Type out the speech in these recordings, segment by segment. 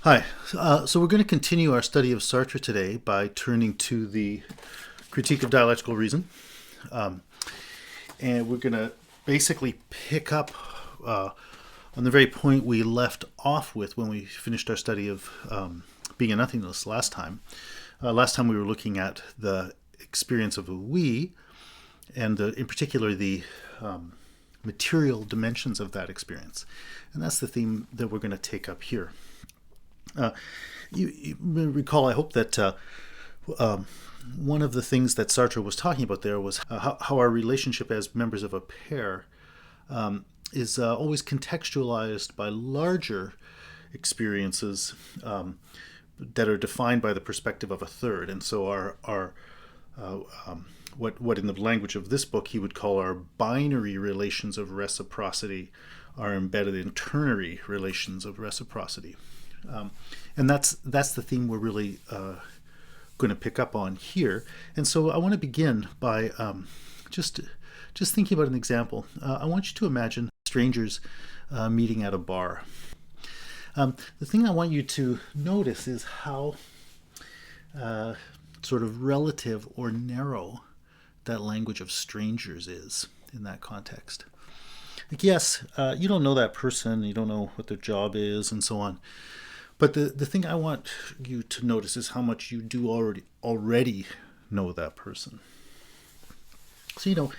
Hi. So we're going to continue our study of Sartre today by turning to the critique of dialectical reason. Um, and we're going to basically pick up on the very point we left off with when we finished our study of being and nothingness last time. Last time we were looking at the experience of a we, and in particular the material dimensions of that experience. And that's the theme that we're going to take up here. You recall, I hope, that one of the things that Sartre was talking about there was how our relationship as members of a pair is always contextualized by larger experiences that are defined by the perspective of a third. And so our what in the language of this book he would call our binary relations of reciprocity are embedded in ternary relations of reciprocity. And that's the theme we're really going to pick up on here. And so I want to begin by just thinking about an example. I want you to imagine strangers meeting at a bar. The thing I want you to notice is how sort of relative or narrow that language of strangers is in that context. Like, yes, you don't know that person, you don't know what their job is, and so on. But the thing I want you to notice is how much you do already know that person. So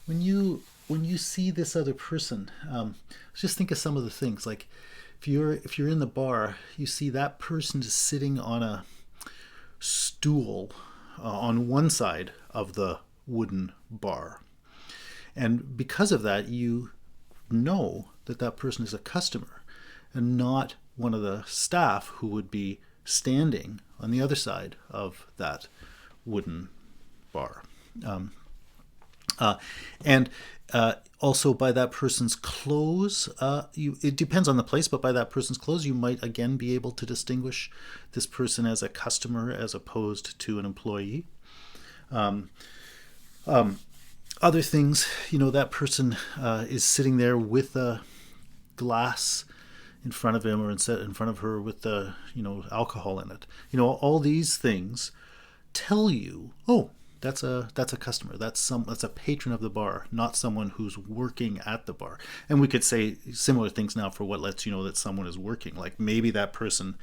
when you see this other person, just think of some of the things. Like if you're in the bar, you see that person is sitting on a stool on one side of the wooden bar, and because of that, you know that person is a customer and not one of the staff who would be standing on the other side of that wooden bar. And also by that person's clothes, it depends on the place, but by that person's clothes, you might again be able to distinguish this person as a customer as opposed to an employee. Other things, that person is sitting there with a glass in front of him or in front of her with the alcohol in it. All these things tell you, oh, that's a customer. That's a patron of the bar, not someone who's working at the bar. And we could say similar things now for what lets you know that someone is working. Like maybe that person,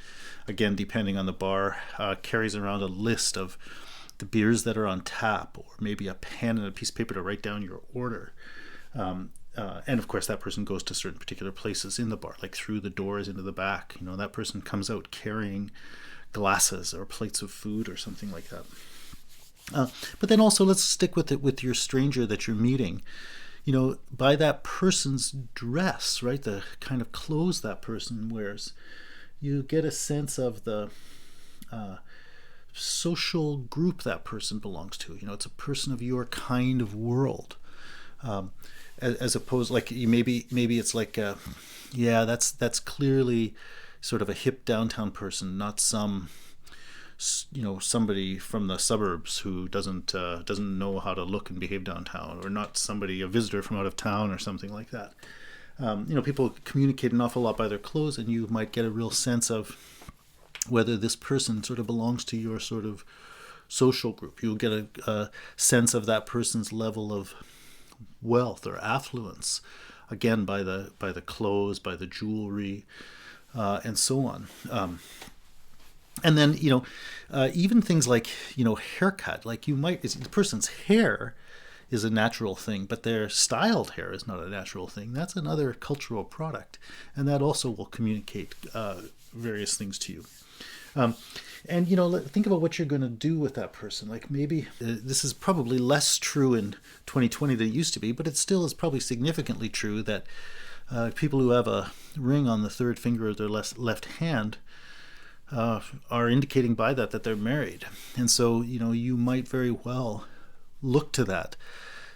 again depending on the bar, carries around a list of the beers that are on tap, or maybe a pen and a piece of paper to write down your order. And of course, that person goes to certain particular places in the bar, like through the doors into the back. That person comes out carrying glasses or plates of food or something like that. But then also, let's stick with it with your stranger that you're meeting. By that person's dress, right, the kind of clothes that person wears, you get a sense of the social group that person belongs to. It's a person of your kind of world. As opposed, like maybe it's like that's clearly sort of a hip downtown person, not some somebody from the suburbs who doesn't know how to look and behave downtown, or not a visitor from out of town or something like that. People communicate an awful lot by their clothes, and you might get a real sense of whether this person sort of belongs to your sort of social group. You'll get a sense of that person's level of wealth or affluence, again by the clothes, by the jewelry, and so on. And then even things like haircut. Like the person's hair is a natural thing, but their styled hair is not a natural thing. That's another cultural product, and that also will communicate various things to you. And think about what you're going to do with that person. Like maybe this is probably less true in 2020 than it used to be, but it still is probably significantly true that people who have a ring on the third finger of their left hand are indicating by that they're married. And so you might very well look to that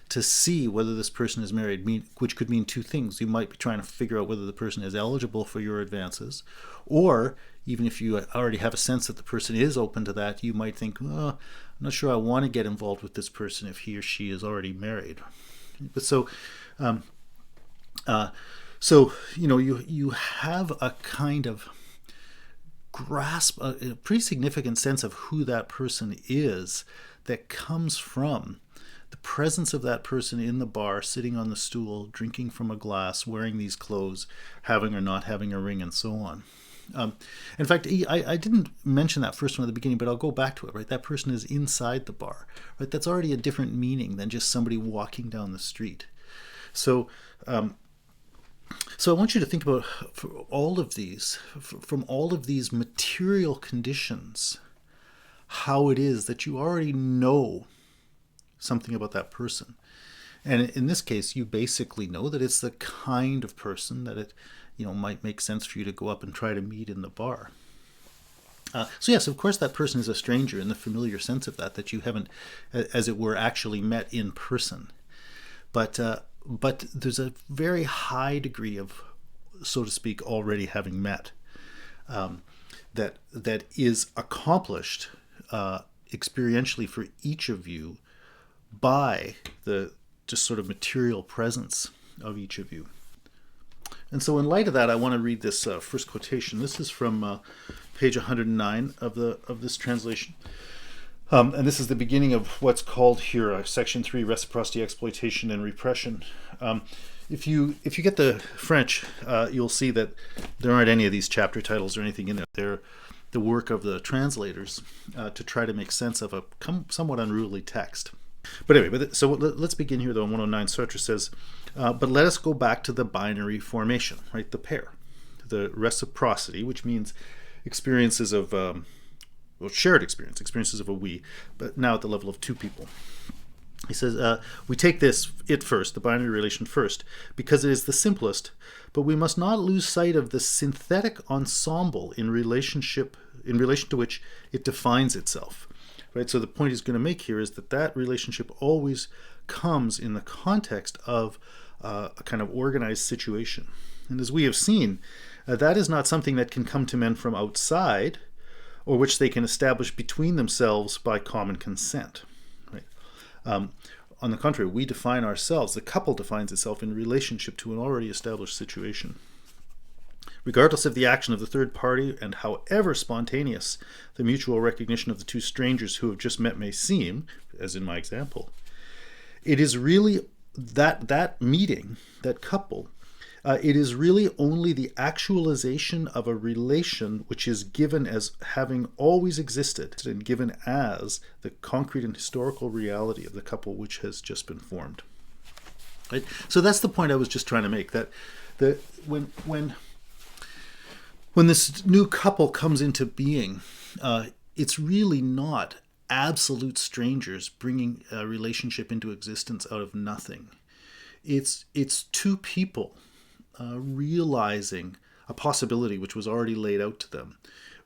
to see whether this person is married, which could mean two things. You might be trying to figure out whether the person is eligible for your advances, or even if you already have a sense that the person is open to that, you might think, I'm not sure I want to get involved with this person if he or she is already married. But so you have a kind of grasp a pretty significant sense of who that person is that comes from the presence of that person in the bar, sitting on the stool, drinking from a glass, wearing these clothes, having or not having a ring, and so on. In fact, I didn't mention that first one at the beginning, but I'll go back to it, right? That person is inside the bar, right? That's already a different meaning than just somebody walking down the street. So I want you to think about from all of these material conditions, how it is that you already know something about that person. And in this case, you basically know that it's the kind of person that it, might make sense for you to go up and try to meet in the bar. So yes, of course, that person is a stranger in the familiar sense of that you haven't, as it were, actually met in person. But there's a very high degree of, so to speak, already having met that is accomplished experientially for each of you by the just sort of material presence of each of you. And so in light of that, I want to read this first quotation. This is from page 109 of this translation. And this is the beginning of what's called here section 3, reciprocity, exploitation, and repression. If you get the French, you'll see that there aren't any of these chapter titles or anything in there. They're the work of the translators to try to make sense of a somewhat unruly text. But anyway, so let's begin here though. In 109, Sartre says, but let us go back to the binary formation, right? The pair, the reciprocity, which means experiences of, shared experiences of a we, but now at the level of two people. He says, we take it first, the binary relation first, because it is the simplest, but we must not lose sight of the synthetic ensemble in relation to which it defines itself. Right? So the point he's going to make here is that relationship always comes in the context of a kind of organized situation. And as we have seen, that is not something that can come to men from outside, or which they can establish between themselves by common consent. Right? On the contrary, we define ourselves, the couple defines itself in relationship to an already established situation. Regardless of the action of the third party, and however spontaneous the mutual recognition of the two strangers who have just met may seem, as in my example, it is really that meeting, that couple, it is really only the actualization of a relation which is given as having always existed and given as the concrete and historical reality of the couple which has just been formed. Right? So that's the point I was just trying to make, that when this new couple comes into being, it's really not absolute strangers bringing a relationship into existence out of nothing. It's two people realizing a possibility which was already laid out to them,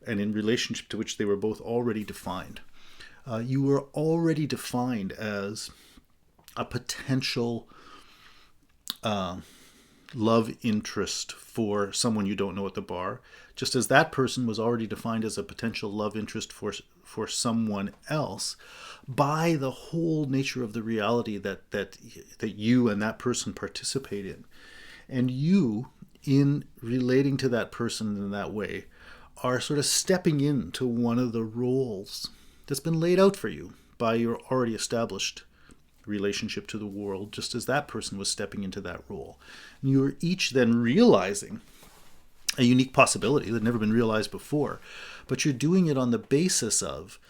and in relationship to which they were both already defined. You were already defined as a potential love interest for someone you don't know at the bar, just as that person was already defined as a potential love interest for someone else by the whole nature of the reality that you and that person participate in. And you, in relating to that person in that way, are sort of stepping into one of the roles that's been laid out for you by your already established relationship to the world, just as that person was stepping into that role. And you are each then realizing a unique possibility that had never been realized before, but you're doing it on the basis of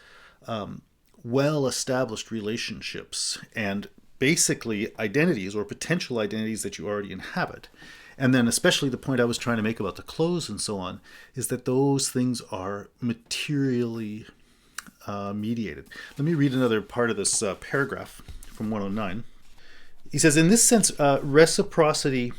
well-established relationships and basically identities or potential identities that you already inhabit. And then especially the point I was trying to make about the clothes and so on is that those things are materially mediated. Let me read another part of this paragraph from 109. He says, in this sense, reciprocity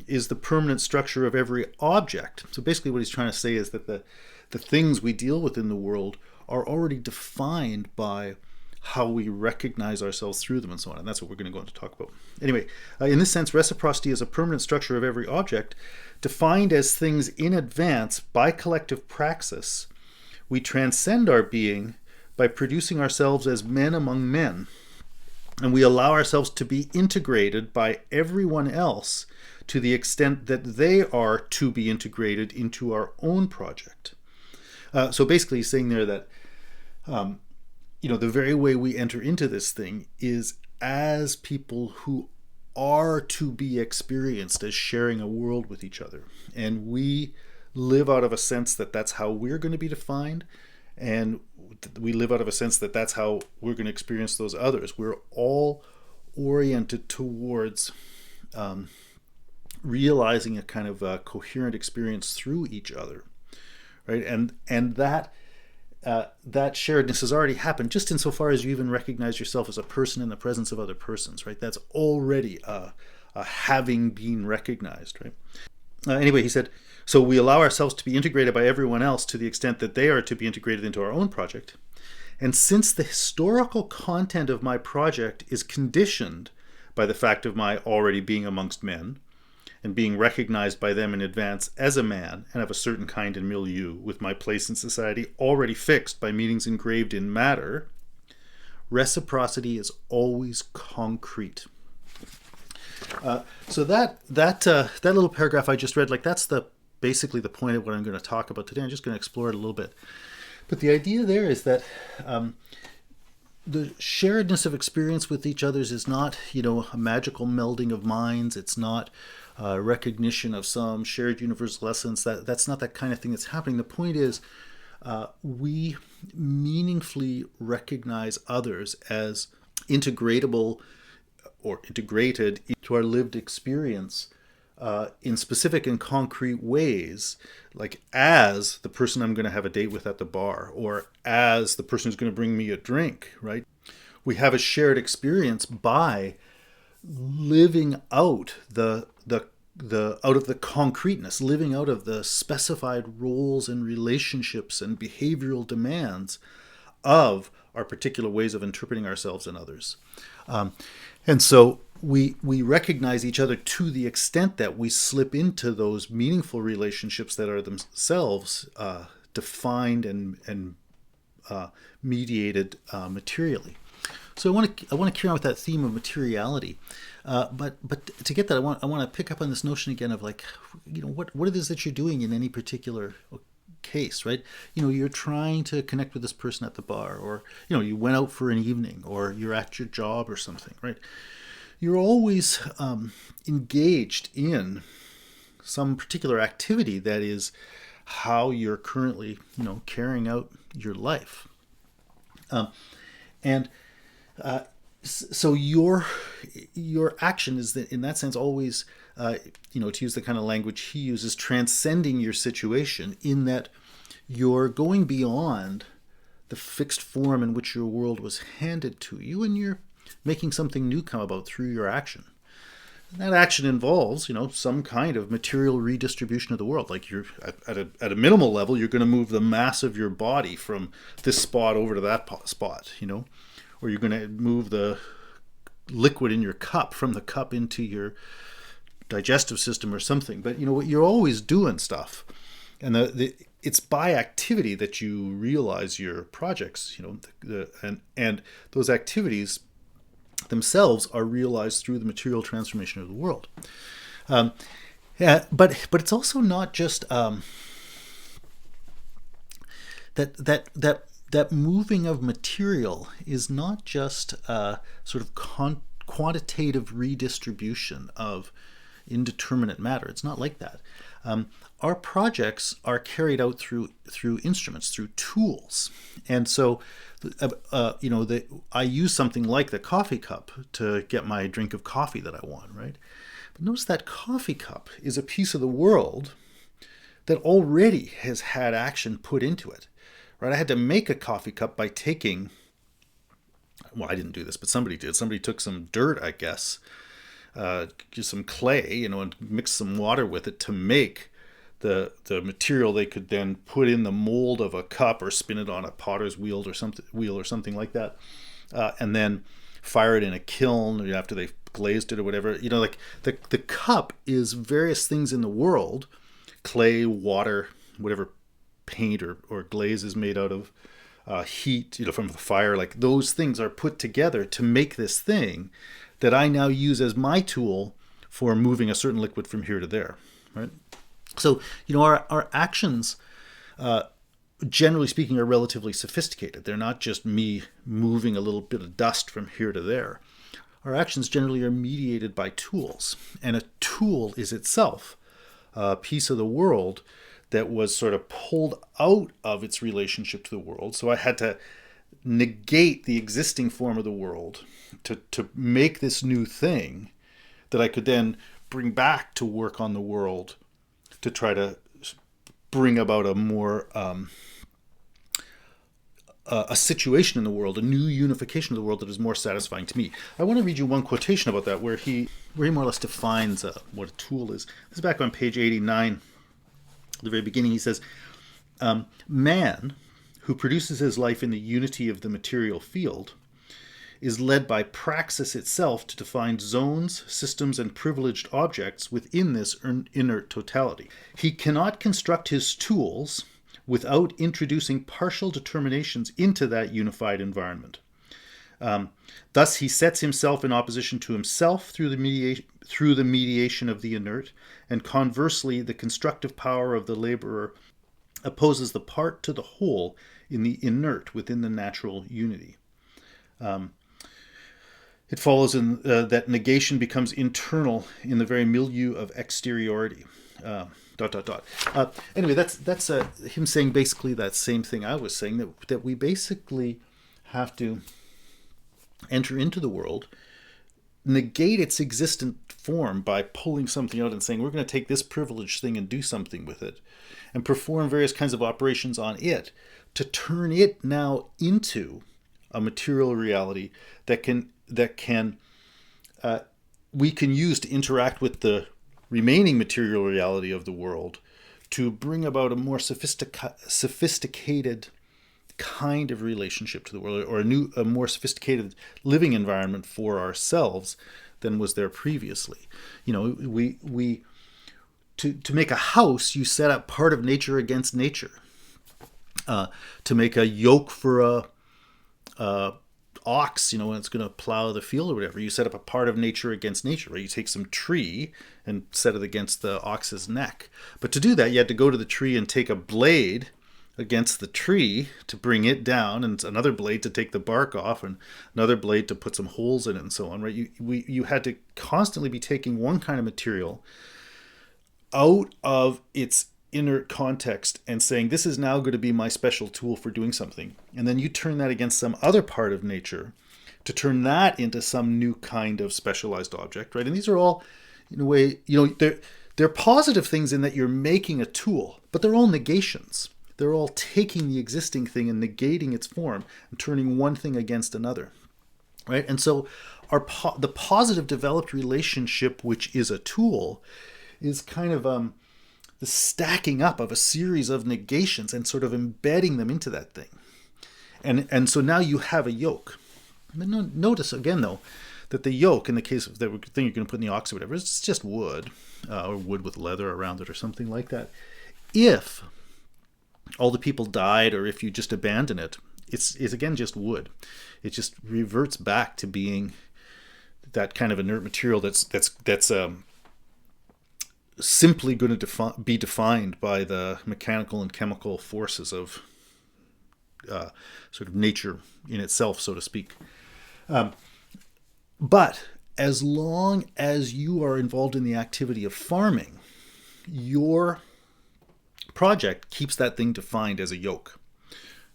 is the permanent structure of every object. So basically what he's trying to say is that the things we deal with in the world are already defined by how we recognize ourselves through them and so on. And that's what we're going to go on to talk about. Anyway, in this sense, reciprocity is a permanent structure of every object, defined as things in advance by collective praxis. We transcend our being by producing ourselves as men among men, and we allow ourselves to be integrated by everyone else to the extent that they are to be integrated into our own project. So basically, he's saying there that the very way we enter into this thing is as people who are to be experienced as sharing a world with each other, and we live out of a sense that that's how we're going to be defined, and we live out of a sense that that's how we're going to experience those others. We're all oriented towards realizing a kind of a coherent experience through each other, right? And that sharedness has already happened just insofar as you even recognize yourself as a person in the presence of other persons, right? That's already a having been recognized, right? Anyway, he said, so we allow ourselves to be integrated by everyone else to the extent that they are to be integrated into our own project. And since the historical content of my project is conditioned by the fact of my already being amongst men and being recognized by them in advance as a man and of a certain kind and milieu, with my place in society already fixed by meanings engraved in matter, reciprocity is always concrete. So that little paragraph I just read, like that's basically the point of what I'm going to talk about today. I'm just going to explore it a little bit. But the idea there is that the sharedness of experience with each others is not, a magical melding of minds. It's not recognition of some shared universal essence. That's not that kind of thing that's happening. The point is we meaningfully recognize others as integratable or integrated into our lived experience in specific and concrete ways, like as the person I'm going to have a date with at the bar, or as the person who's going to bring me a drink, right? We have a shared experience by living out out of the concreteness, living out of the specified roles and relationships and behavioral demands of our particular ways of interpreting ourselves and others. And so we recognize each other to the extent that we slip into those meaningful relationships that are themselves defined and mediated materially. So I want to carry on with that theme of materiality, but to get that, I want to pick up on this notion again of like, what it is that you're doing in any particular case, right? You're trying to connect with this person at the bar, or you went out for an evening, or you're at your job or something, right? You're always engaged in some particular activity that is how you're currently, carrying out your life. So your action is, that in that sense, always, to use the kind of language he uses, transcending your situation, in that you're going beyond the fixed form in which your world was handed to you, and you're making something new come about through your action. And that action involves, some kind of material redistribution of the world. Like you're at a minimal level, you're going to move the mass of your body from this spot over to that spot, or you're going to move the liquid in your cup from the cup into your digestive system or something. But you're always doing stuff, and it's by activity that you realize your projects. And those activities themselves are realized through the material transformation of the world. But it's also not just that moving of material is not just sort of quantitative redistribution of indeterminate matter. It's not like that. Our projects are carried out through instruments, through tools, and so I use something like the coffee cup to get my drink of coffee that I want, right? But notice that coffee cup is a piece of the world that already has had action put into it, right? I had to make a coffee cup by taking, well, I didn't do this, but somebody did. Somebody took some dirt, I guess, just some clay, and mixed some water with it to make the material they could then put in the mold of a cup or spin it on a potter's wheel or something like that, and then fire it in a kiln after they've glazed it or whatever. Like the cup is various things in the world: clay, water, whatever paint or glaze is made out of, heat, from the fire. Like those things are put together to make this thing that I now use as my tool for moving a certain liquid from here to there, right? So, our actions generally speaking, are relatively sophisticated. They're not just me moving a little bit of dust from here to there. Our actions generally are mediated by tools, and a tool is itself a piece of the world that was sort of pulled out of its relationship to the world. So I had to negate the existing form of the world to make this new thing that I could then bring back to work on the world to try to bring about a more a situation in the world, a new unification of the world that is more satisfying to me. I want to read you one quotation about that where he more or less defines what a tool is. This is back on page 89. At the very beginning, he says, man, who produces his life in the unity of the material field, is led by praxis itself to define zones, systems, and privileged objects within this inert totality. He cannot construct his tools without introducing partial determinations into that unified environment. Thus, he sets himself in opposition to himself through the mediation of the inert, and conversely, the constructive power of the laborer opposes the part to the whole in the inert within the natural unity. It follows that negation becomes internal in the very milieu of exteriority. Anyway, that's him saying basically that same thing I was saying, that we basically have to enter into the world, negate its existent form by pulling something out and saying, we're going to take this privileged thing and do something with it, and perform various kinds of operations on it to turn it now into a material reality that we can use to interact with the remaining material reality of the world to bring about a more sophisticated kind of relationship to the world, or a more sophisticated living environment for ourselves than was there previously. You know, to make a house, you set up part of nature against nature. To make a yoke for a ox, when it's going to plow the field or whatever, you set up a part of nature against nature, right? You take some tree and set it against the ox's neck. But to do that, you had to go to the tree and take a blade against the tree to bring it down, and another blade to take the bark off, and another blade to put some holes in it, and so on, right? You had to constantly be taking one kind of material out of its inert context and saying, this is now going to be my special tool for doing something. And then you turn that against some other part of nature to turn that into some new kind of specialized object, right? And these are all, in a way, they're positive things in that you're making a tool, but they're all negations. They're all taking the existing thing and negating its form and turning one thing against another, right? And so the positive developed relationship, which is a tool, is kind of the stacking up of a series of negations and sort of embedding them into that thing. And so now you have a yoke. Notice again, though, that the yoke, in the case of the thing you're going to put in the ox or whatever, it's just wood, or wood with leather around it or something like that. If all the people died, or if you just abandon it, it's again just wood. It just reverts back to being that kind of inert material that's simply going to be defined by the mechanical and chemical forces of sort of nature in itself, so to speak. But as long as you are involved in the activity of farming, your project keeps that thing defined as a yoke,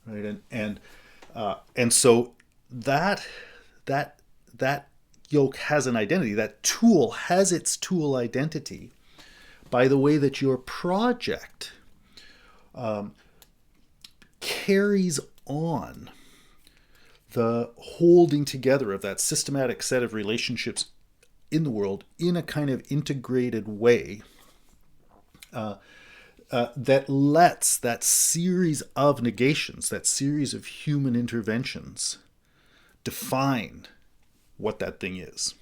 right? And so that yoke has an identity. That tool has its tool identity by the way that your project carries on the holding together of that systematic set of relationships in the world in a kind of integrated way that lets that series of negations, that series of human interventions, define what that thing is.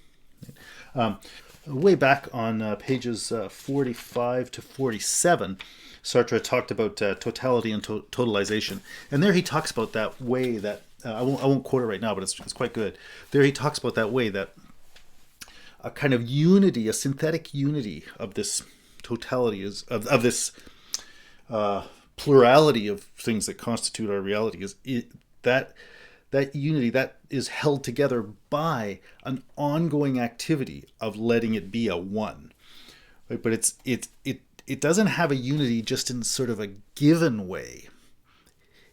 Way back on pages 45 to 47, Sartre talked about totality and totalization. And there he talks about that way that, I won't quote it right now, but it's quite good. There he talks about that way that a kind of unity, a synthetic unity of this totality, of this plurality of things that constitute our reality is that unity that is held together by an ongoing activity of letting it be a one, right? But it doesn't have a unity just in sort of a given way.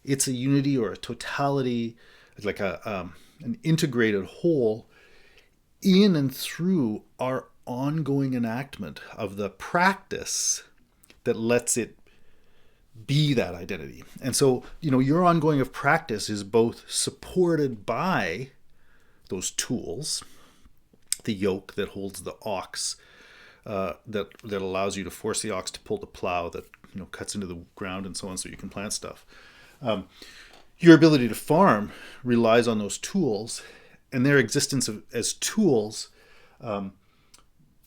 It's a unity or a totality, like an integrated whole in and through our ongoing enactment of the practice that lets it be that identity. And so, your ongoing of practice is both supported by those tools, the yoke that holds the ox, that allows you to force the ox to pull the plow that cuts into the ground and so on, so you can plant stuff. Your ability to farm relies on those tools, and their existence as tools,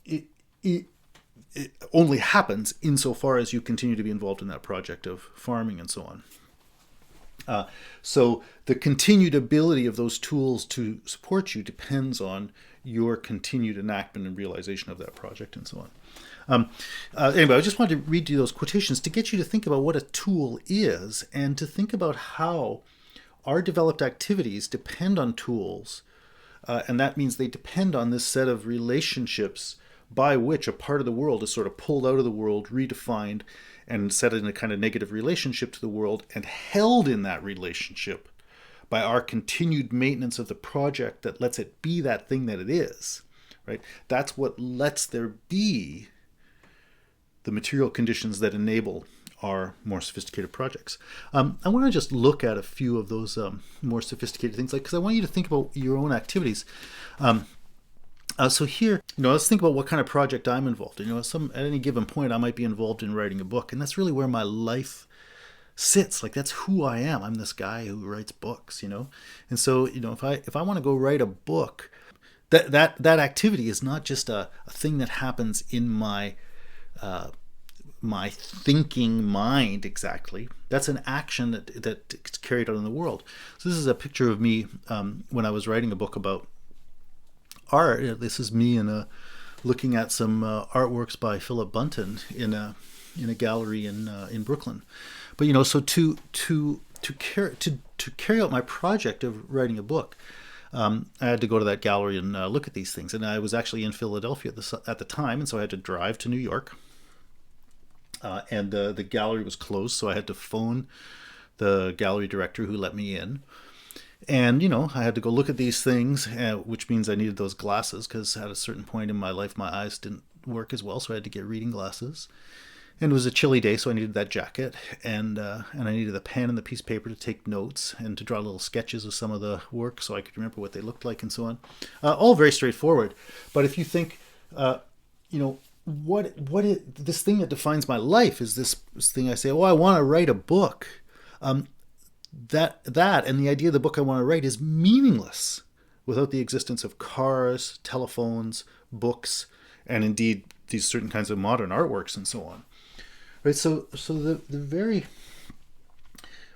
it only happens insofar as you continue to be involved in that project of farming and so on. So the continued ability of those tools to support you depends on your continued enactment and realization of that project and so on. Anyway, I just wanted to read you those quotations to get you to think about what a tool is and to think about how our developed activities depend on tools. And that means they depend on this set of relationships by which a part of the world is sort of pulled out of the world, redefined, and set in a kind of negative relationship to the world, and held in that relationship by our continued maintenance of the project that lets it be that thing that it is, right? That's what lets there be the material conditions that enable our more sophisticated projects. I want to just look at a few of those more sophisticated things, because I want you to think about your own activities. So here, let's think about what kind of project I'm involved in. At any given point, I might be involved in writing a book, and that's really where my life sits. Like, that's who I am. I'm this guy who writes books, And so, if I want to go write a book, that activity is not just a thing that happens in my thinking mind exactly. That's an action that's carried out in the world. So this is a picture of me when I was writing a book about art. This is me looking at some artworks by Philip Bunton in a gallery in Brooklyn. But so to carry out my project of writing a book, I had to go to that gallery and look at these things. And I was actually in Philadelphia at the time, and so I had to drive to New York. And the gallery was closed, so I had to phone the gallery director who let me in. And, I had to go look at these things, which means I needed those glasses, because at a certain point in my life, my eyes didn't work as well, so I had to get reading glasses. And it was a chilly day, so I needed that jacket, and I needed a pen and the piece of paper to take notes and to draw little sketches of some of the work so I could remember what they looked like and so on. All very straightforward. But if you think, this thing that defines my life is this thing I say, I want to write a book. That and the idea of the book I want to write is meaningless without the existence of cars, telephones, books, and indeed these certain kinds of modern artworks and so on. Right? So the very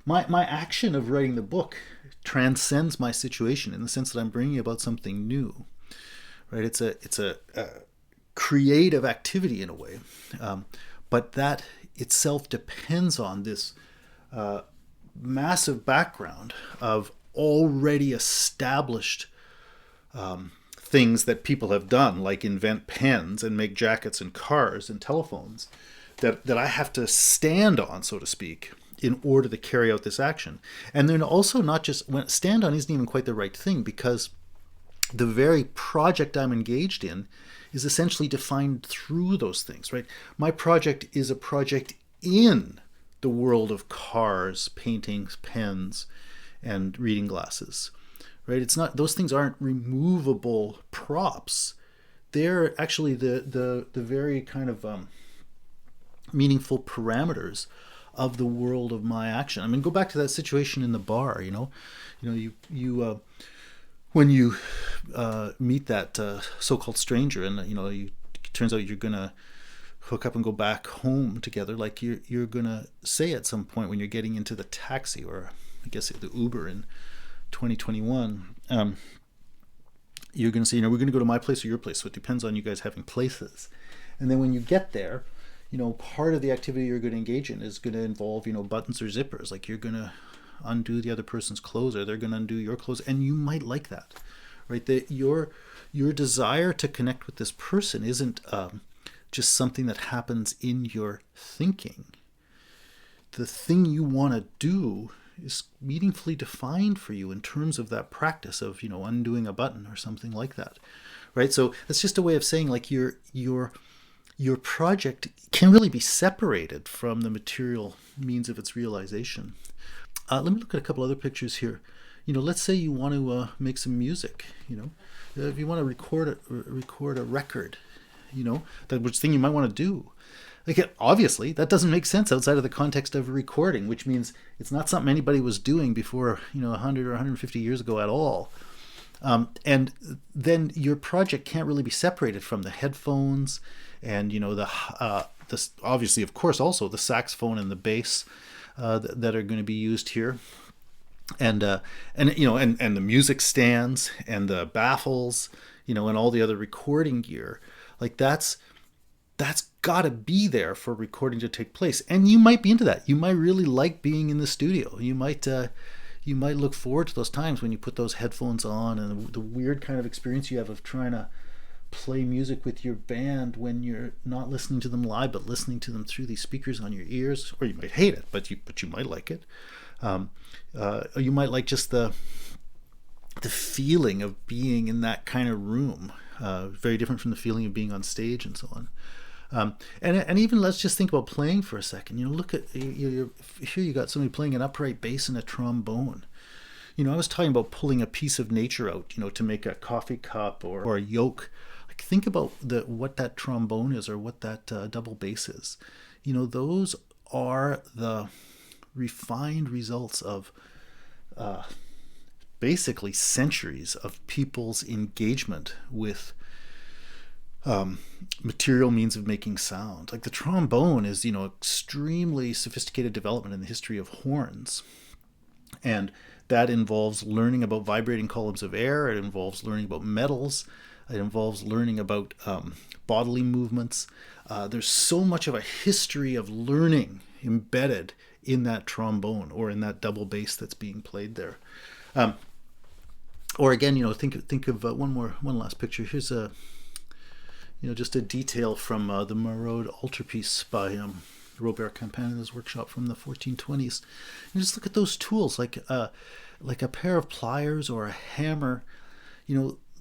my action of writing the book transcends my situation in the sense that I'm bringing about something new. Right? It's a creative activity in a way, but that itself depends on this massive background of already established things that people have done, like invent pens and make jackets and cars and telephones, that I have to stand on, so to speak, in order to carry out this action. And then also not just, stand on isn't even quite the right thing, because the very project I'm engaged in is essentially defined through those things, right? My project is a project in the world of cars, paintings, pens, and reading glasses, right? It's not; those things aren't removable props. They're actually the very kind of meaningful parameters of the world of my action. I mean, go back to that situation in the bar. When you meet that so-called stranger, and it turns out you're gonna hook up and go back home together, like you're gonna say at some point when you're getting into the taxi, or I guess the Uber in 2021, you're gonna say, we're gonna go to my place or your place. So it depends on you guys having places. And then when you get there, part of the activity you're going to engage in is going to involve, buttons or zippers. Like you're going to undo the other person's clothes, or they're going to undo your clothes, and you might like that, right? That your desire to connect with this person isn't just something that happens in your thinking. The thing you want to do is meaningfully defined for you in terms of that practice of, undoing a button or something like that, right? So that's just a way of saying, like, your project can really be separated from the material means of its realization. Let me look at a couple other pictures here. Let's say you want to make some music. If you want to record a record, that which thing you might want to do. Like, obviously, that doesn't make sense outside of the context of a recording, which means it's not something anybody was doing before, 100 or 150 years ago at all. And then your project can't really be separated from the headphones and, the obviously, of course, also the saxophone and the bass that are going to be used here. And the music stands and the baffles, and all the other recording gear. Like that's got to be there for recording to take place. And you might be into that. You might really like being in the studio. You might look forward to those times when you put those headphones on, and the weird kind of experience you have of trying to play music with your band when you're not listening to them live, but listening to them through these speakers on your ears. Or you might hate it, but you might like it. You might like just the feeling of being in that kind of room. Very different from the feeling of being on stage and so on. And even let's just think about playing for a second. Look at here you got somebody playing an upright bass and a trombone. I was talking about pulling a piece of nature out, to make a coffee cup or a yoke. Like, think about what that trombone is, or what that double bass is. Those are the refined results of basically centuries of people's engagement with material means of making sound. Like the trombone is, extremely sophisticated development in the history of horns. And that involves learning about vibrating columns of air. It involves learning about metals. It involves learning about bodily movements. There's so much of a history of learning embedded in that trombone or in that double bass that's being played there. Or again, think of one last picture. Here's just a detail from the Maraude altarpiece by Robert Campana's workshop from the 1420s. And just look at those tools, like a pair of pliers or a hammer.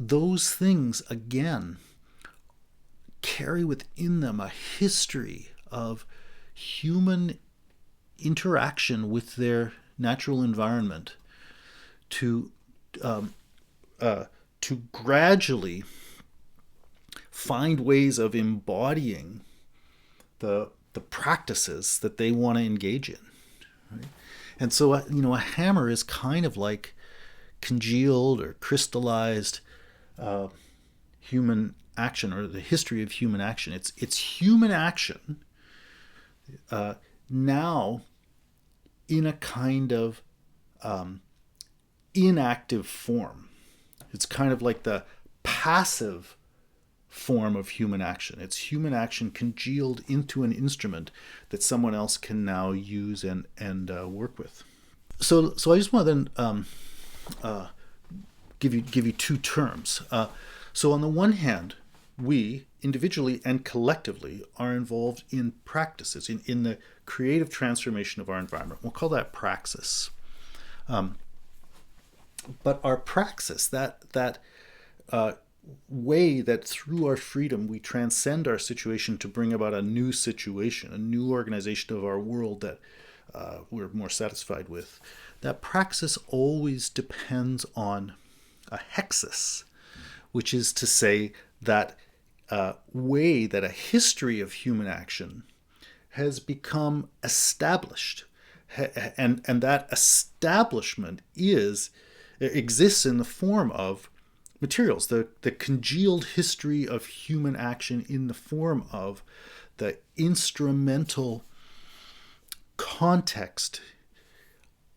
Those things, again, carry within them a history of human interaction with their natural environment to gradually find ways of embodying the practices that they want to engage in. Right? And so, a hammer is kind of like congealed or crystallized human action, or the history of human action. It's human action now in a kind of inactive form. It's kind of like the passive form of human action. It's human action congealed into an instrument that someone else can now use and work with. So I just want to then give you two terms. So on the one hand, we individually and collectively are involved in practices, in the creative transformation of our environment. We'll call that praxis. But our praxis, that way that through our freedom we transcend our situation to bring about a new situation, a new organization of our world that we're more satisfied with, that praxis always depends on a hexis, which is to say that way that a history of human action has become established. And that establishment exists in the form of materials, the congealed history of human action in the form of the instrumental context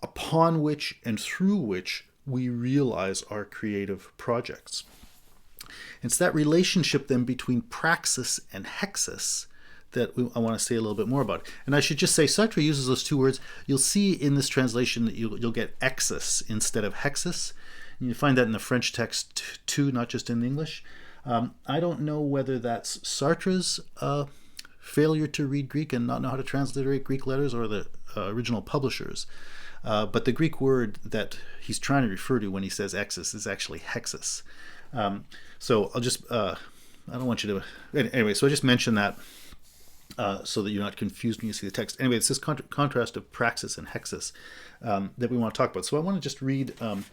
upon which and through which we realize our creative projects. It's that relationship then between praxis and hexis I want to say a little bit more about. And I should just say Sartre uses those two words. You'll see in this translation that you'll get hexis instead of hexis. And you find that in the French text too, not just in the English. I don't know whether that's Sartre's failure to read Greek and not know how to transliterate Greek letters, or the original publishers. But the Greek word that he's trying to refer to when he says hexis is actually hexis. So I'll just, I don't want you to, anyway, so I just mention that so that you're not confused when you see the text. Anyway, it's this contrast of praxis and hexis that we want to talk about. So I want to just read a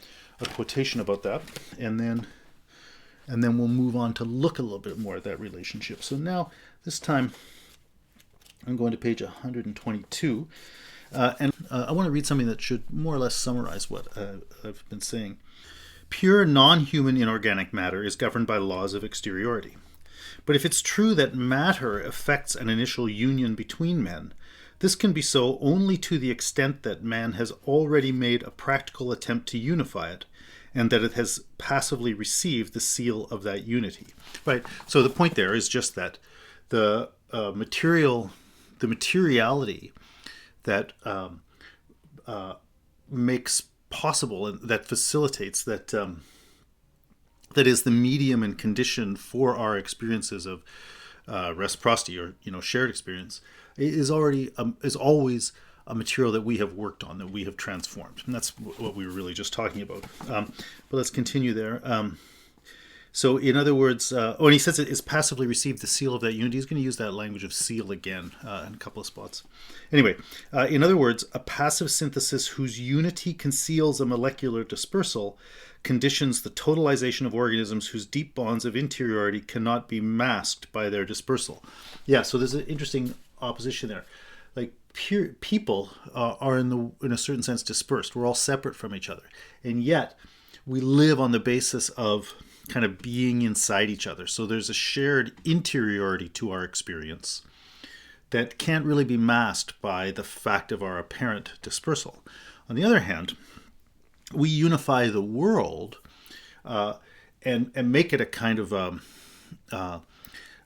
quotation about that, and then we'll move on to look a little bit more at that relationship. So now, this time, I'm going to page 122, and I want to read something that should more or less summarize what I've been saying. Pure non-human inorganic matter is governed by laws of exteriority. But if it's true that matter affects an initial union between men, this can be so only to the extent that man has already made a practical attempt to unify it, and that it has passively received the seal of that unity. Right. So the point there is just that the materiality that makes possible and that facilitates that that is the medium and condition for our experiences of reciprocity, or shared experience, is always a material that we have worked on, that we have transformed. And that's what we were really just talking about. But let's continue there. So in other words, when he says it is passively received the seal of that unity, he's going to use that language of seal again in a couple of spots. Anyway, in other words, a passive synthesis whose unity conceals a molecular dispersal conditions the totalization of organisms whose deep bonds of interiority cannot be masked by their dispersal. Yeah, so there's an interesting opposition there. Like, pure people are in a certain sense dispersed. We're all separate from each other, and yet we live on the basis of kind of being inside each other. So there's a shared interiority to our experience that can't really be masked by the fact of our apparent dispersal. On the other hand, we unify the world and make it a kind of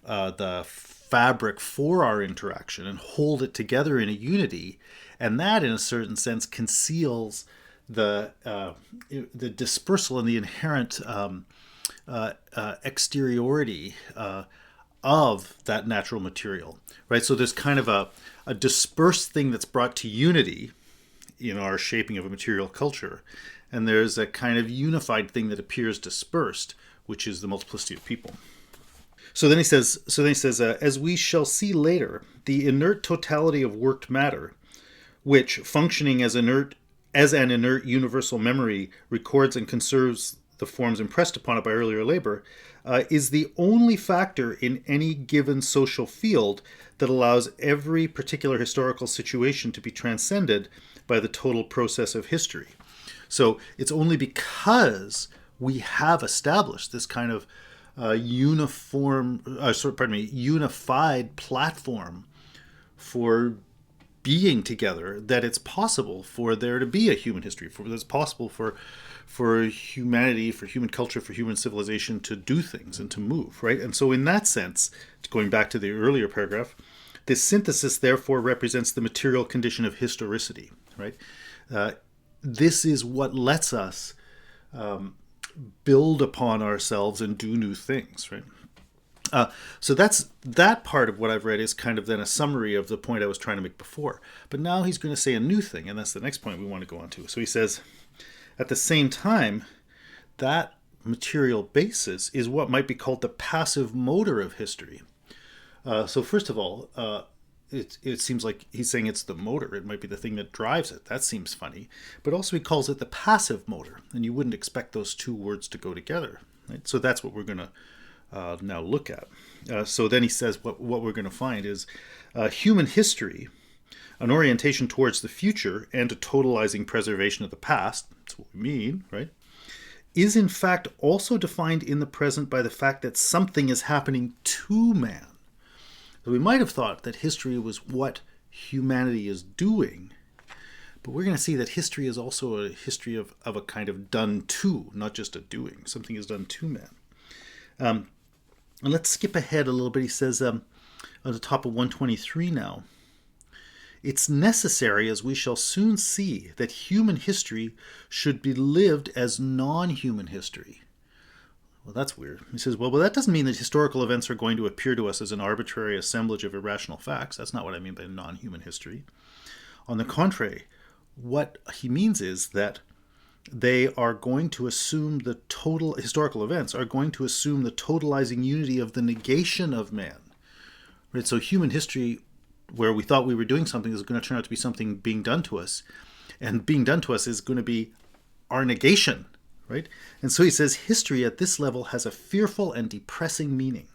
the fabric for our interaction, and hold it together in a unity, and that in a certain sense conceals the dispersal and the inherent exteriority of that natural material, right? So there's kind of a dispersed thing that's brought to unity in our shaping of a material culture, and there's a kind of unified thing that appears dispersed, which is the multiplicity of people. So then he says, as we shall see later, the inert totality of worked matter, which, functioning as an inert universal memory, records and conserves the forms impressed upon it by earlier labor, is the only factor in any given social field that allows every particular historical situation to be transcended by the total process of history. So it's only because we have established this kind of unified platform for being together that it's possible for there to be a human history, that it's possible for humanity, for human culture, for human civilization to do things and to move, right? And so in that sense, going back to the earlier paragraph, this synthesis therefore represents the material condition of historicity, right? This is what lets us build upon ourselves and do new things, right? So that part of what I've read is kind of then a summary of the point I was trying to make before. But now he's going to say a new thing, and that's the next point we want to go on to. So he says, at the same time, that material basis is what might be called the passive motor of history. So first of all, it seems like he's saying it's the motor. It might be the thing that drives it. That seems funny. But also he calls it the passive motor, and you wouldn't expect those two words to go together, right? So that's what we're going to now look at. So then he says what we're going to find is human history, an orientation towards the future and a totalizing preservation of the past, that's what we mean, right, is in fact also defined in the present by the fact that something is happening to man. So we might have thought that history was what humanity is doing, but we're going to see that history is also a history of a kind of done to, not just a doing. Something is done to man. And let's skip ahead a little bit. He says, on the top of 123 now. It's necessary, as we shall soon see, that human history should be lived as non-human history. Well, that's weird. He says, well, that doesn't mean that historical events are going to appear to us as an arbitrary assemblage of irrational facts. That's not what I mean by non-human history. On the contrary, what he means is that they are going to assume the total, historical events are going to assume the totalizing unity of the negation of man. Right? So human history, where we thought we were doing something, is going to turn out to be something being done to us. And being done to us is going to be our negation, right? And so he says, history at this level has a fearful and depressing meaning.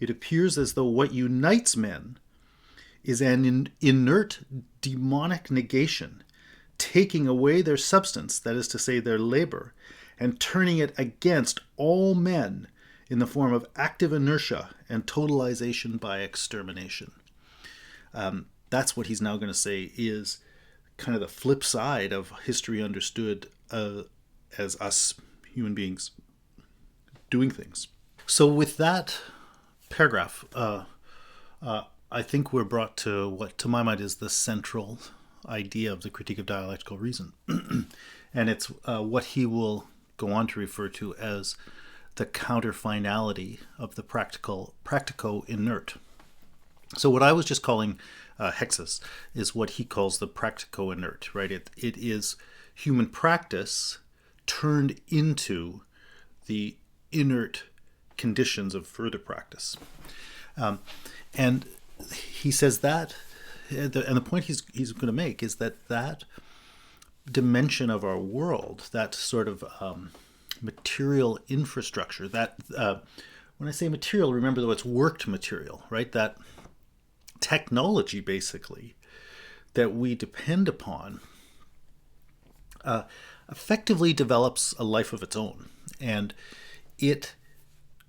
It appears as though what unites men is an inert, demonic negation, taking away their substance, that is to say their labor, and turning it against all men in the form of active inertia and totalization by extermination. That's what he's now going to say is kind of the flip side of history understood as us human beings doing things. So with that paragraph, I think we're brought to what, to my mind, is the central idea of the critique of dialectical reason. And it's what he will go on to refer to as the counter-finality of the practico-inert. So what I was just calling hexis is what he calls the practico-inert, right? It is human practice turned into the inert conditions of further practice. And he says that, and the point he's going to make is that dimension of our world, that sort of material infrastructure, that when I say material, remember though it's worked material, right? That technology basically that we depend upon effectively develops a life of its own, and it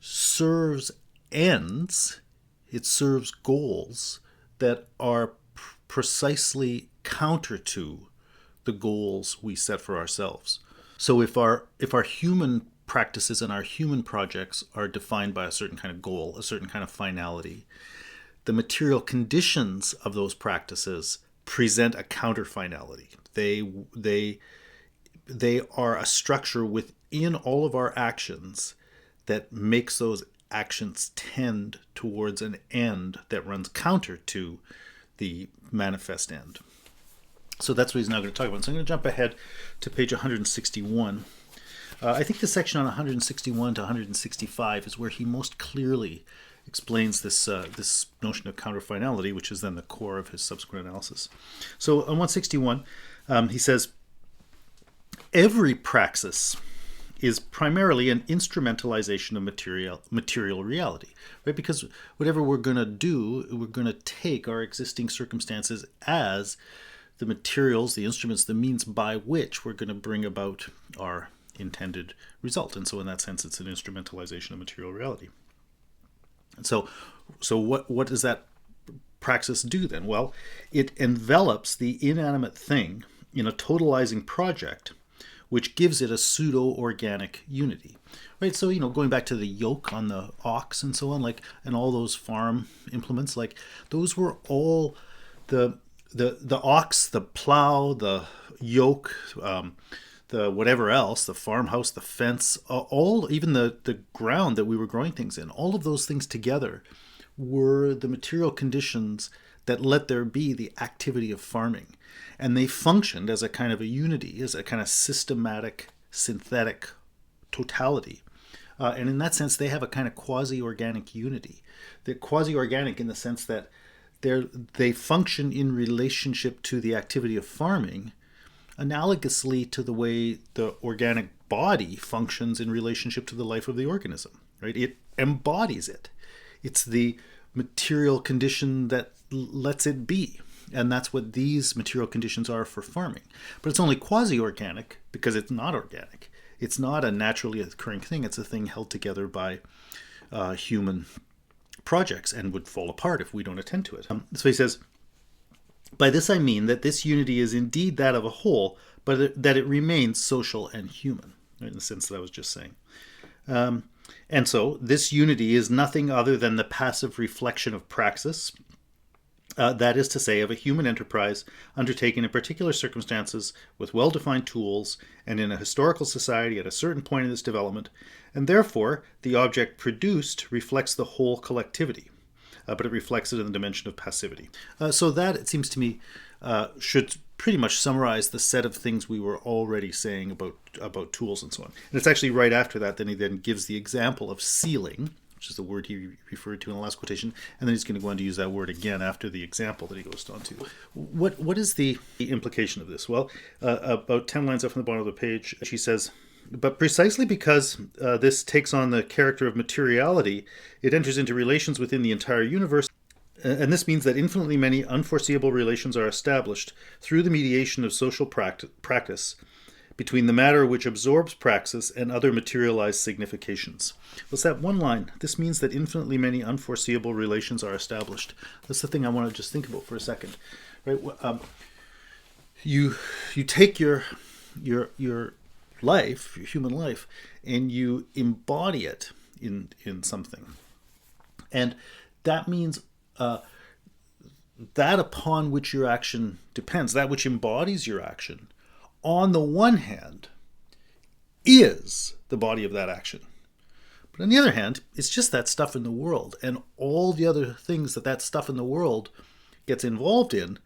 serves ends, it serves goals that are precisely counter to the goals we set for ourselves. So if our human practices and our human projects are defined by a certain kind of goal, a certain kind of finality, the material conditions of those practices present a counter-finality. They are a structure within all of our actions that makes those actions tend towards an end that runs counter to the manifest end. So that's what he's now going to talk about. So I'm going to jump ahead to page 161. I think the section on 161 to 165 is where he most clearly explains this notion of counter-finality, which is then the core of his subsequent analysis. So on 161, he says, every praxis is primarily an instrumentalization of material reality, right? Because whatever we're going to do, we're going to take our existing circumstances as the materials, the instruments, the means by which we're going to bring about our intended result. And so in that sense, it's an instrumentalization of material reality. And so what does that praxis do then? Well, it envelops the inanimate thing in a totalizing project which gives it a pseudo-organic unity, right? So, going back to the yoke on the ox and so on, and all those farm implements, those were all the ox, the plow, the yoke, the whatever else, the farmhouse, the fence, even the ground that we were growing things in, all of those things together were the material conditions that let there be the activity of farming. And they functioned as a kind of a unity, as a kind of systematic, synthetic totality. And in that sense, they have a kind of quasi-organic unity. They're quasi-organic in the sense that they function in relationship to the activity of farming, analogously to the way the organic body functions in relationship to the life of the organism, right? It embodies it. It's the material condition that lets it be. And that's what these material conditions are for farming. But it's only quasi-organic because it's not organic. It's not a naturally occurring thing. It's a thing held together by human projects and would fall apart if we don't attend to it. So he says, by this I mean that this unity is indeed that of a whole, but that it remains social and human, right, in the sense that I was just saying. And so this unity is nothing other than the passive reflection of praxis, that is to say, of a human enterprise undertaken in particular circumstances with well-defined tools and in a historical society at a certain point in its development, and therefore the object produced reflects the whole collectivity, but it reflects it in the dimension of passivity. So that, it seems to me, should pretty much summarize the set of things we were already saying about tools and so on. And it's actually right after that, then he then gives the example of sealing, which is the word he referred to in the last quotation, and then he's going to go on to use that word again after the example that he goes on to. What is the implication of this? Well, about 10 lines up from the bottom of the page, she says, but precisely because this takes on the character of materiality, it enters into relations within the entire universe, and this means that infinitely many unforeseeable relations are established through the mediation of social practice between the matter which absorbs praxis and other materialized significations. What's that one line? This means that infinitely many unforeseeable relations are established. That's the thing I want to just think about for a second. Right? You take your life, your human life, and you embody it in something, and that means that upon which your action depends, that which embodies your action, on the one hand, is the body of that action. But on the other hand, it's just that stuff in the world, and all the other things that stuff in the world gets involved in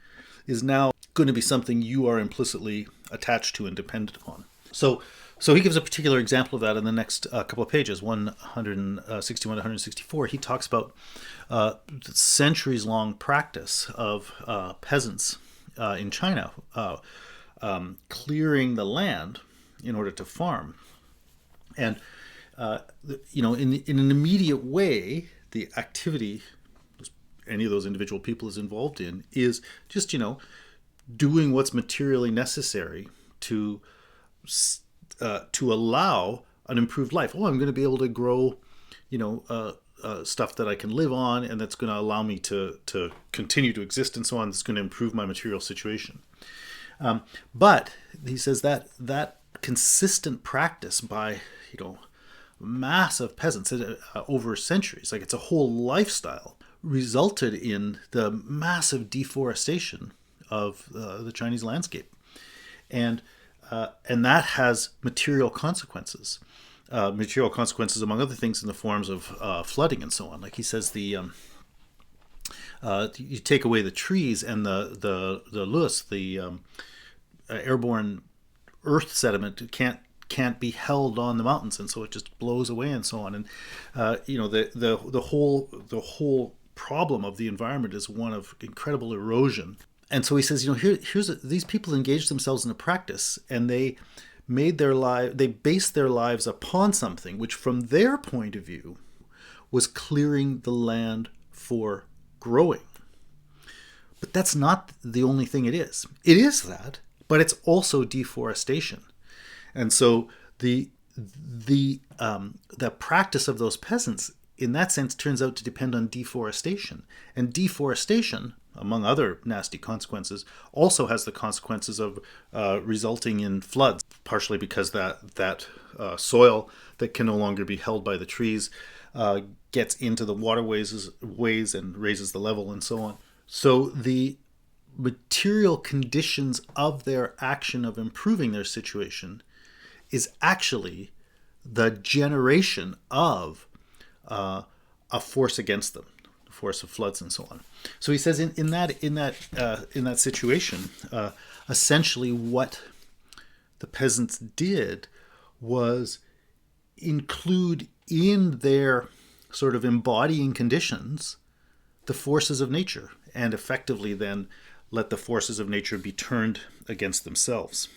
is now going to be something you are implicitly attached to and dependent upon. So he gives a particular example of that in the next couple of pages, 161 to 164. He talks about centuries-long practice of peasants in China clearing the land in order to farm. And, in an immediate way, the activity any of those individual people is involved in is just, doing what's materially necessary to allow an improved life. Oh, I'm going to be able to grow, stuff that I can live on, and that's going to allow me to continue to exist and so on. That's going to improve my material situation. But he says that consistent practice by, massive peasants over centuries, like it's a whole lifestyle, resulted in the massive deforestation of the Chinese landscape. And that has material consequences. Material consequences, among other things, in the forms of flooding and so on. Like he says, you take away the trees and the loess, the airborne earth sediment can't be held on the mountains, and so it just blows away and so on. And the whole problem of the environment is one of incredible erosion. And so he says, these people engaged themselves in a practice, and they based their lives upon something which, from their point of view, was clearing the land for growing. But that's not the only thing it is. It is that, but it's also deforestation. And so the practice of those peasants, in that sense, turns out to depend on deforestation. And deforestation, among other nasty consequences, also has the consequences of resulting in floods, partially because that soil that can no longer be held by the trees gets into the waterways and raises the level and so on. So the material conditions of their action of improving their situation is actually the generation of a force against them, the force of floods and so on. So he says in that situation, essentially what the peasants did was include in their sort of embodying conditions the forces of nature, and effectively then let the forces of nature be turned against themselves.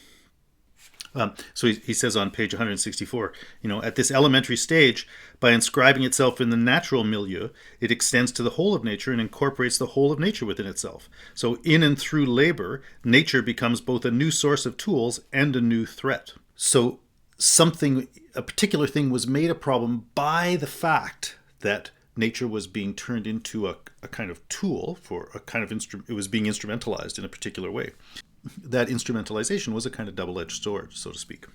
So he says on page 164, at this elementary stage, by inscribing itself in the natural milieu, it extends to the whole of nature and incorporates the whole of nature within itself. So in and through labor, nature becomes both a new source of tools and a new threat. So a particular thing was made a problem by the fact that nature was being turned into a kind of tool for a kind of it was being instrumentalized in a particular way. That instrumentalization was a kind of double-edged sword, so to speak.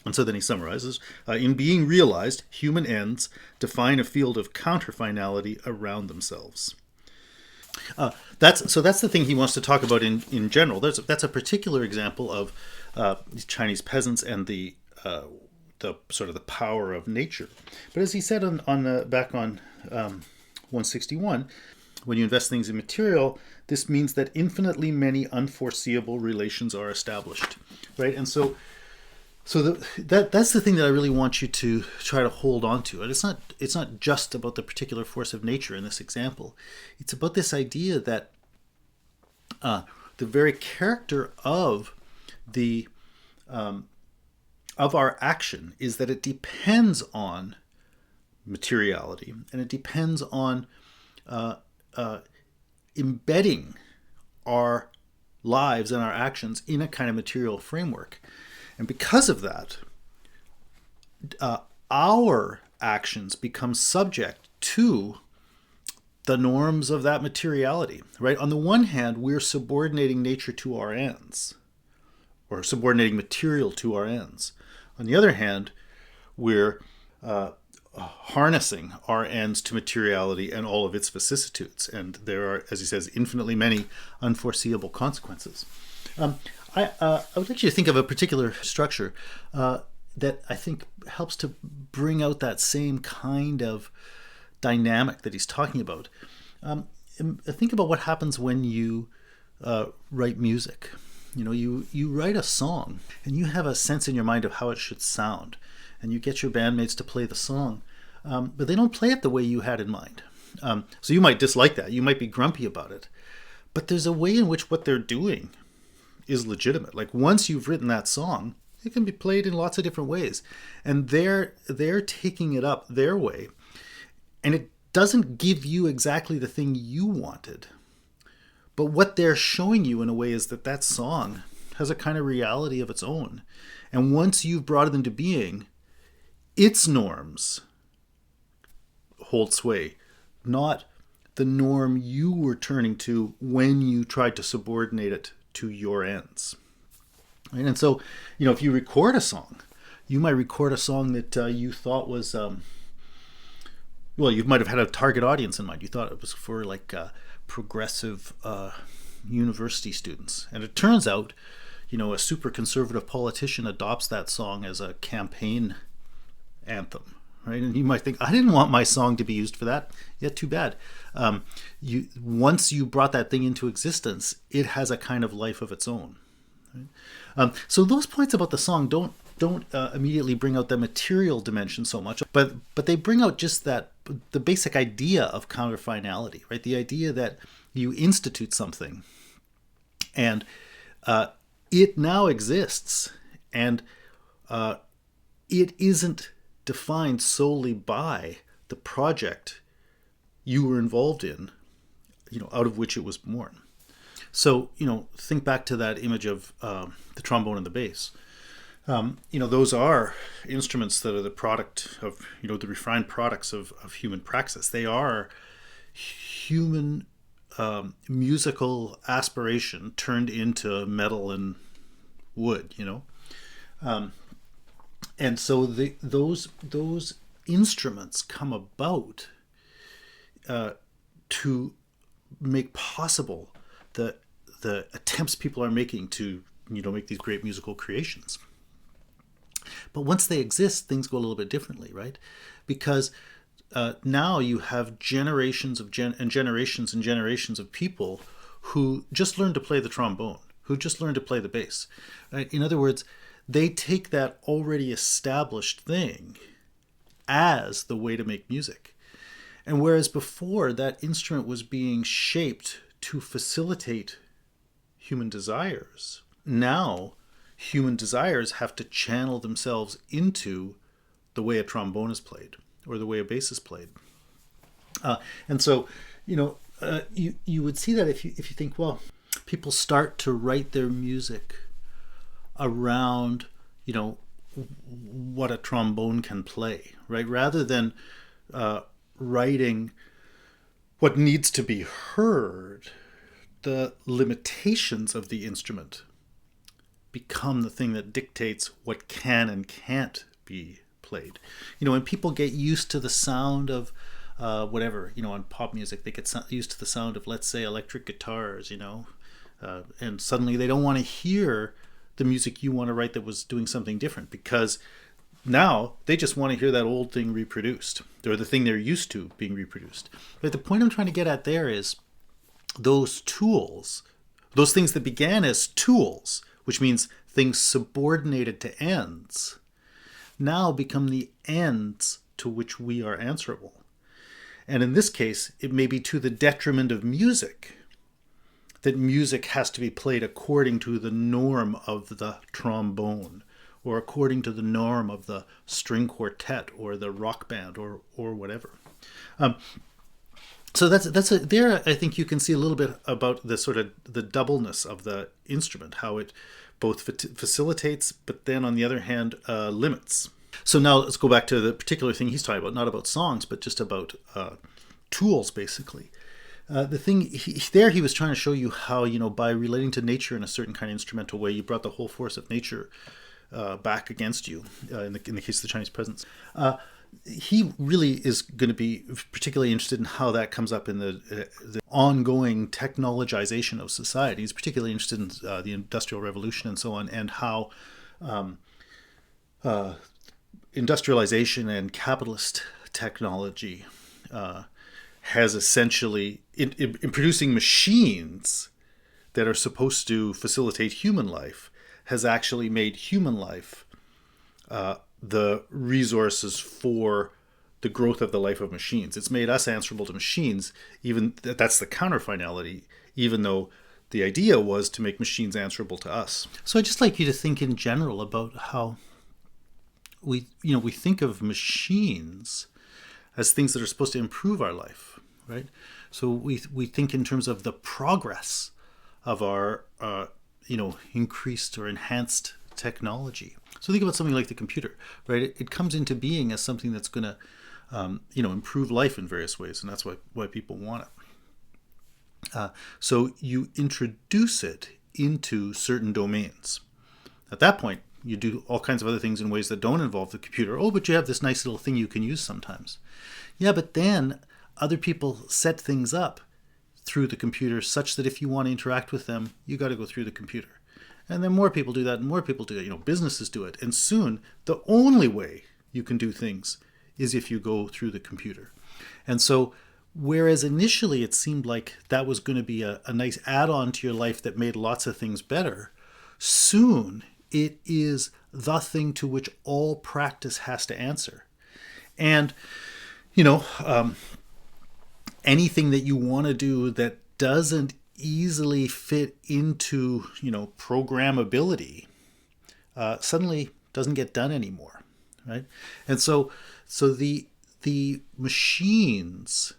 And so then he summarizes, in being realized, human ends define a field of counter-finality around themselves. That's the thing he wants to talk about in general. That's a particular example of Chinese peasants and the sort of the power of nature. But as he said back on 161, when you invest things in material, this means that infinitely many unforeseeable relations are established, right? And so that's the thing that I really want you to try to hold on to. And it's not just about the particular force of nature in this example. It's about this idea that the very character of our action is that it depends on materiality, and it depends on embedding our lives and our actions in a kind of material framework. And because of that, our actions become subject to the norms of that materiality, right? On the one hand, we're subordinating nature to our ends, or subordinating material to our ends. On the other hand, we're harnessing our ends to materiality and all of its vicissitudes. And there are, as he says, infinitely many unforeseeable consequences. I would like you to think of a particular structure that I think helps to bring out that same kind of dynamic that he's talking about. Think about what happens when you write music. You write a song and you have a sense in your mind of how it should sound, and you get your bandmates to play the song, but they don't play it the way you had in mind. So you might dislike that. You might be grumpy about it. But there's a way in which what they're doing is legitimate. Like, once you've written that song, it can be played in lots of different ways, and they're taking it up their way, and it doesn't give you exactly the thing you wanted, but what they're showing you in a way is that song has a kind of reality of its own, and once you've brought it into being, its norms hold sway, not the norm you were turning to when you tried to subordinate it to your ends. Right? And so, if you record a song, you might record a song that you thought was, you might have had a target audience in mind. You thought it was for progressive university students. And it turns out, a super conservative politician adopts that song as a campaign anthem. Right? And you might think, I didn't want my song to be used for that. Yeah, too bad. Once you brought that thing into existence, it has a kind of life of its own. Right? So those points about the song don't immediately bring out the material dimension so much, but they bring out just the basic idea of counter-finality, right? The idea that you institute something, and it now exists, and it isn't defined solely by the project you were involved in, out of which it was born. So, think back to that image of the trombone and the bass. Those are instruments that are the product of, the refined products of human praxis. They are human musical aspiration turned into metal and wood, and so those instruments come about to make possible the attempts people are making to make these great musical creations. But once they exist, things go a little bit differently, right? Because now you have generations and generations of people who just learned to play the trombone, who just learned to play the bass. Right? In other words, they take that already established thing as the way to make music. And whereas before that instrument was being shaped to facilitate human desires, now human desires have to channel themselves into the way a trombone is played or the way a bass is played. And so, you would see that if you think, well, people start to write their music around, what a trombone can play, right? Rather than writing what needs to be heard, the limitations of the instrument become the thing that dictates what can and can't be played. When people get used to the sound of whatever, on pop music, they get used to the sound of, let's say, electric guitars, and suddenly they don't want to hear the music you want to write that was doing something different, because now they just want to hear that old thing reproduced, or the thing they're used to being reproduced. But the point I'm trying to get at there is those tools, those things that began as tools, which means things subordinated to ends, now become the ends to which we are answerable. And in this case, it may be to the detriment of music that music has to be played according to the norm of the trombone, or according to the norm of the string quartet or the rock band or whatever. So there I think you can see a little bit about the sort of the doubleness of the instrument, how it both facilitates, but then on the other hand limits. So now let's go back to the particular thing he's talking about, not about songs, but just about tools, basically. The thing he was trying to show you how, by relating to nature in a certain kind of instrumental way, you brought the whole force of nature back against you, in the case of the Chinese presence. He really is going to be particularly interested in how that comes up in the ongoing technologization of society. He's particularly interested in the Industrial Revolution and so on, and how industrialization and capitalist technology has essentially, in producing machines that are supposed to facilitate human life, has actually made human life the resources for the growth of the life of machines. It's made us answerable to machines, even that's the Counter-Finality, even though the idea was to make machines answerable to us. So I'd just like you to think in general about how we think of machines as things that are supposed to improve our life, right? So we think in terms of the progress of our increased or enhanced technology. So think about something like the computer, right? It comes into being as something that's going to, improve life in various ways, and that's why people want it. So you introduce it into certain domains. At that point, you do all kinds of other things in ways that don't involve the computer. Oh, but you have this nice little thing you can use sometimes. Yeah, but then other people set things up through the computer such that if you want to interact with them, you got to go through the computer. And then more people do that, and more people do it. Businesses do it. And soon, the only way you can do things is if you go through the computer. And so, whereas initially it seemed like that was going to be a nice add-on to your life that made lots of things better, soon it is the thing to which all practice has to answer. And, anything that you want to do that doesn't easily fit into, programmability, suddenly doesn't get done anymore, right? And so the machines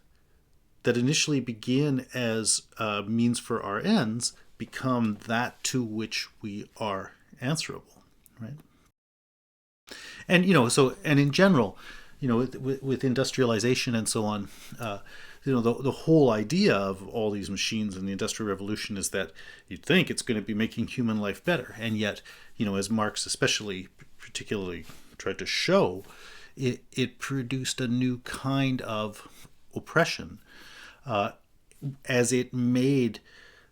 that initially begin as means for our ends become that to which we are answerable, right? And and in general, with industrialization and so on, the whole idea of all these machines in the Industrial Revolution is that you'd think it's going to be making human life better, and yet, as Marx especially particularly tried to show, it produced a new kind of oppression, as it made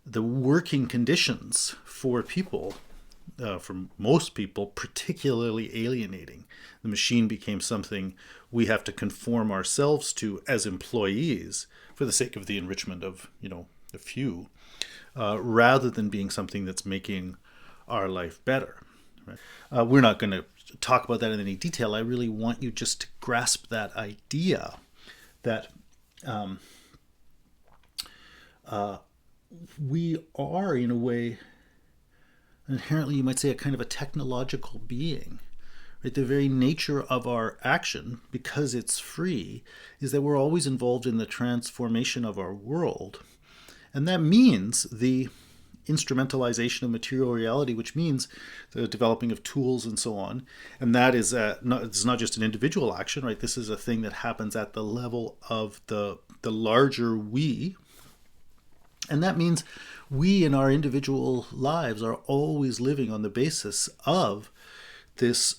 the working conditions for people, for most people, particularly alienating. The machine became something we have to conform ourselves to as employees for the sake of the enrichment of, a few, rather than being something that's making our life better. Right? We're not going to talk about that in any detail. I really want you just to grasp that idea that we are, in a way, inherently, you might say, a kind of a technological being. Right? The very nature of our action, because it's free, is that we're always involved in the transformation of our world. And that means the instrumentalization of material reality, which means the developing of tools and so on. And that is it's not just an individual action, right? This is a thing that happens at the level of the larger we, And that means we in our individual lives are always living on the basis of this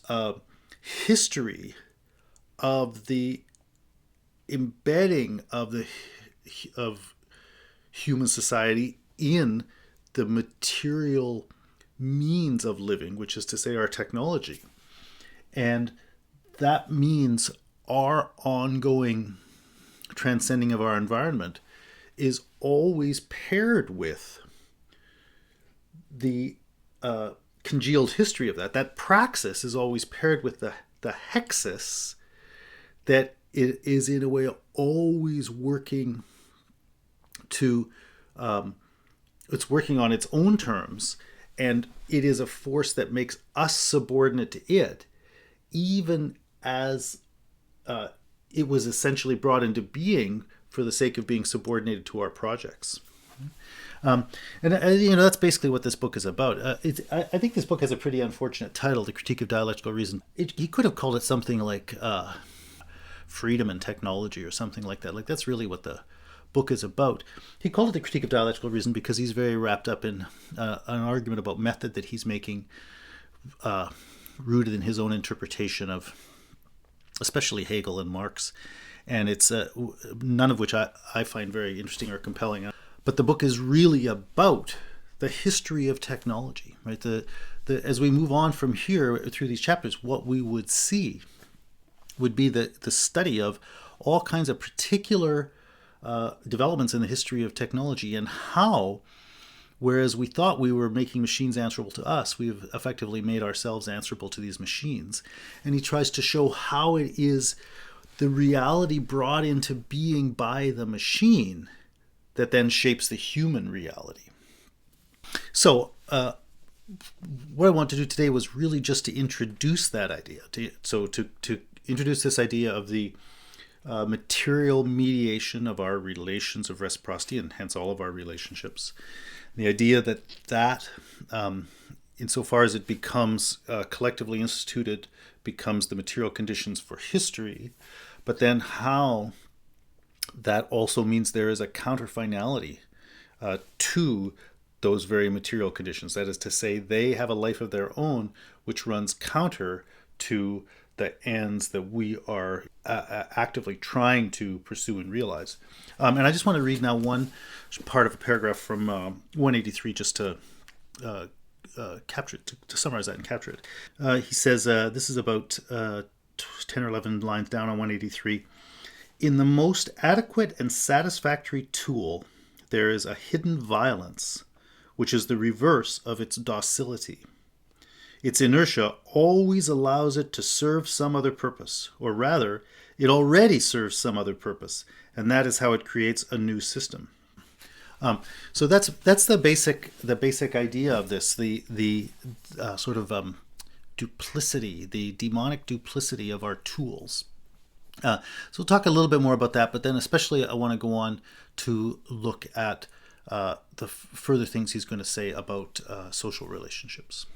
history of the embedding of human society in the material means of living, which is to say our technology. And that means our ongoing transcending of our environment is always paired with the congealed history of that. That praxis is always paired with the hexis that it is in a way always working to, it's working on its own terms, and it is a force that makes us subordinate to it, even as it was essentially brought into being for the sake of being subordinated to our projects. And that's basically what this book is about. I think this book has a pretty unfortunate title, The Critique of Dialectical Reason. He could have called it something like Freedom and Technology or something like that. Like, that's really what the book is about. He called it The Critique of Dialectical Reason because he's very wrapped up in an argument about method that he's making, rooted in his own interpretation of especially Hegel and Marx. And it's none of which I find very interesting or compelling. But the book is really about the history of technology, right? As we move on from here through these chapters, what we would see would be the study of all kinds of particular developments in the history of technology, and how, whereas we thought we were making machines answerable to us, we've effectively made ourselves answerable to these machines. And he tries to show how it is the reality brought into being by the machine that then shapes the human reality. So what I want to do today was really just to introduce that idea. To introduce this idea of the material mediation of our relations of reciprocity, and hence all of our relationships. The idea that insofar as it becomes collectively instituted, becomes the material conditions for history, but then how that also means there is a counter-finality to those very material conditions. That is to say, they have a life of their own which runs counter to the ends that we are actively trying to pursue and realize. And I just want to read now one part of a paragraph from 183 just to capture it, to summarize that and capture it. He says, this is about 10 or 11 lines down on 183. In the most adequate and satisfactory tool, there is a hidden violence, which is the reverse of its docility. Its inertia always allows it to serve some other purpose, or rather, it already serves some other purpose, and that is how it creates a new system. So that's the basic idea of this, the sort of duplicity, the demonic duplicity of our tools. So we'll talk a little bit more about that, but then especially I want to go on to look at the further things he's going to say about social relationships.